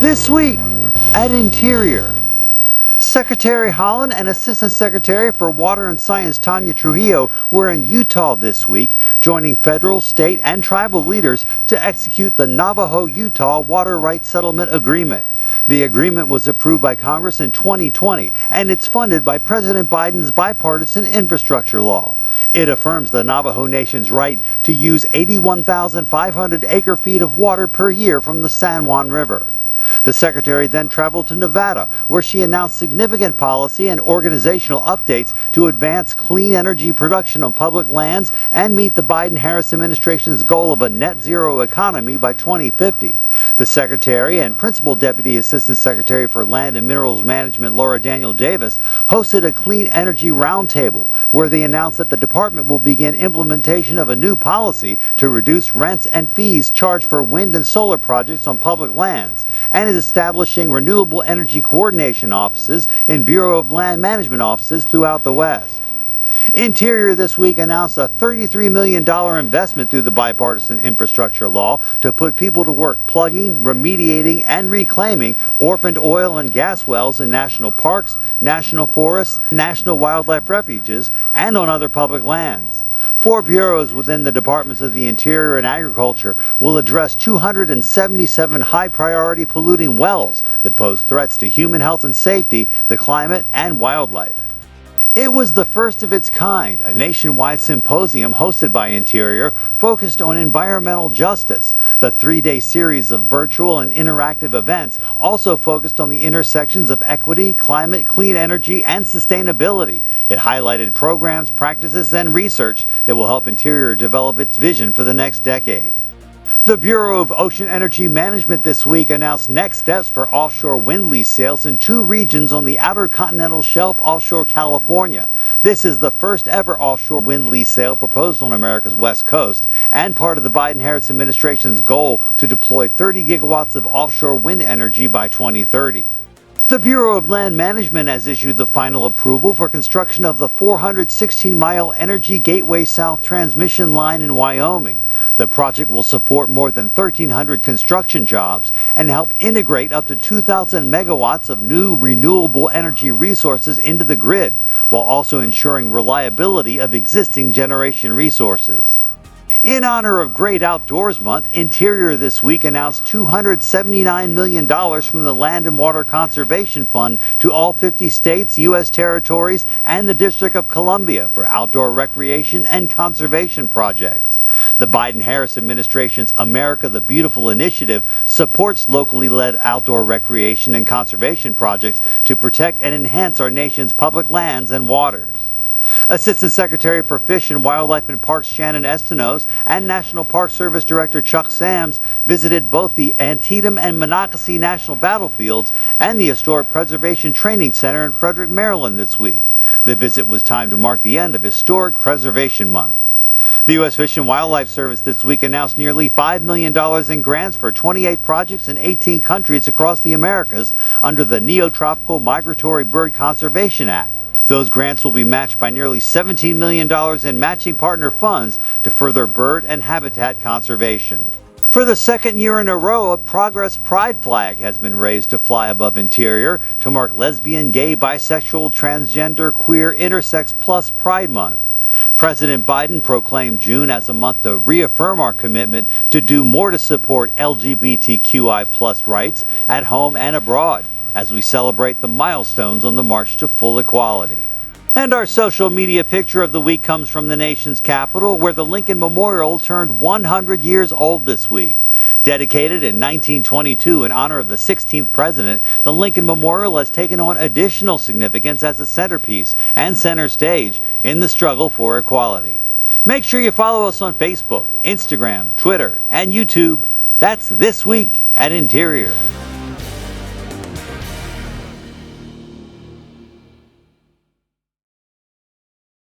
This week at Interior, Secretary Haaland and Assistant Secretary for Water and Science Tanya Trujillo were in Utah this week, joining federal, state, and tribal leaders to execute the Navajo-Utah Water Rights Settlement Agreement. The agreement was approved by Congress in 2020, and it's funded by President Biden's bipartisan infrastructure law. It affirms the Navajo Nation's right to use 81,500 acre-feet of water per year from the San Juan River. The secretary then traveled to Nevada, where she announced significant policy and organizational updates to advance clean energy production on public lands and meet the Biden-Harris administration's goal of a net zero economy by 2050. The secretary and Principal Deputy Assistant Secretary for Land and Minerals Management, Laura Daniel Davis, hosted a clean energy roundtable where they announced that the department will begin implementation of a new policy to reduce rents and fees charged for wind and solar projects on public lands, and is establishing renewable energy coordination offices in Bureau of Land Management offices throughout the West. Interior this week announced a $33 million investment through the bipartisan infrastructure law to put people to work plugging, remediating, and reclaiming orphaned oil and gas wells in national parks, national forests, national wildlife refuges, and on other public lands. 4 bureaus within the Departments of the Interior and Agriculture will address 277 high-priority polluting wells that pose threats to human health and safety, the climate, and wildlife. It was the first of its kind, a nationwide symposium hosted by Interior focused on environmental justice. The 3-day series of virtual and interactive events also focused on the intersections of equity, climate, clean energy, and sustainability. It highlighted programs, practices, and research that will help Interior develop its vision for the next decade. The Bureau of Ocean Energy Management this week announced next steps for offshore wind lease sales in 2 regions on the outer continental shelf offshore California. This is the first ever offshore wind lease sale proposed on America's west coast and part of the Biden-Harris administration's goal to deploy 30 gigawatts of offshore wind energy by 2030. The Bureau of Land Management has issued the final approval for construction of the 416-mile Energy Gateway South transmission line in Wyoming. The project will support more than 1,300 construction jobs and help integrate up to 2,000 megawatts of new renewable energy resources into the grid, while also ensuring reliability of existing generation resources. In honor of Great Outdoors Month, Interior this week announced $279 million from the Land and Water Conservation Fund to all 50 states, U.S. territories, and the District of Columbia for outdoor recreation and conservation projects. The Biden-Harris administration's America the Beautiful initiative supports locally led outdoor recreation and conservation projects to protect and enhance our nation's public lands and waters. Assistant Secretary for Fish and Wildlife and Parks Shannon Estenos and National Park Service Director Chuck Sams visited both the Antietam and Monocacy National Battlefields and the Historic Preservation Training Center in Frederick, Maryland this week. The visit was timed to mark the end of Historic Preservation Month. The U.S. Fish and Wildlife Service this week announced nearly $5 million in grants for 28 projects in 18 countries across the Americas under the Neotropical Migratory Bird Conservation Act. Those grants will be matched by nearly $17 million in matching partner funds to further bird and habitat conservation. For the second year in a row, a Progress Pride flag has been raised to fly above Interior to mark lesbian, gay, bisexual, transgender, queer, intersex plus Pride Month. President Biden proclaimed June as a month to reaffirm our commitment to do more to support LGBTQI plus rights at home and abroad, as we celebrate the milestones on the march to full equality. And our social media picture of the week comes from the nation's capital, where the Lincoln Memorial turned 100 years old this week. Dedicated in 1922 in honor of the 16th president, the Lincoln Memorial has taken on additional significance as a centerpiece and center stage in the struggle for equality. Make sure you follow us on Facebook, Instagram, Twitter, and YouTube. That's This Week at Interior.